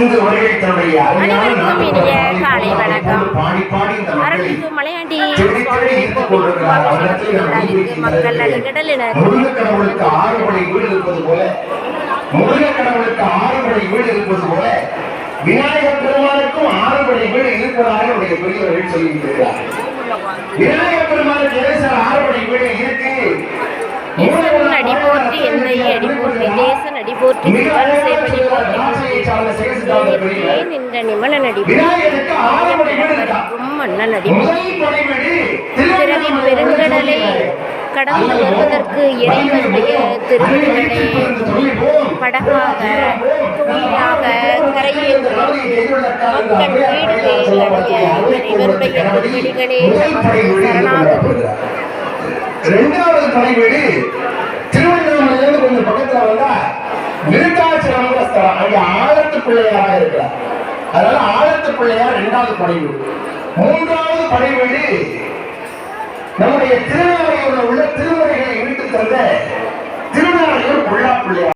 அனைவருக்கும் இனிய காலை வணக்கம். அருள்மிகு மலையாண்டி சுவாமி மக்கள் நலிகடலினர் விநாயகர் பெருமானுக்கும் 6 படை வீடு இருப்பதாக நம்முடைய பெரியவர்கள் சொல்லியிருக்கிறார். விநாயகர் பெருமானுக்கு 6 படை வீடு இருக்கு. அடி போற்றி எந்தை அடி போற்றி தேசன் அடி போற்றி சேவடி போற்றி நின்ற நிமலன் அடி மன்னன் அடி பிறவி பெருங்கடலை கடந்து வருவதற்கு இறைவனுடைய திருவிழை படகாக தூணியாக கரையில் மக்கள் வீடு இவருடைய திருவடிகளே சரணாகதி. 2வது படை வீடு திருவண்ணாமலையிலிருந்து கொஞ்சம் பக்கத்துல வந்தா விருத்தாச்சலம் ஸ்தலம், அங்க ஆழத்து பிள்ளையாக இருக்கிறார். அதனால ஆழத்து பிள்ளையார் 2வது படை வீடு. 3வது படை வீடு நம்முடைய திருநாளையூர்ல உள்ள திருமுறைகளை இழுத்து தந்த திருநாளையூர் பொல்லா பிள்ளையார்.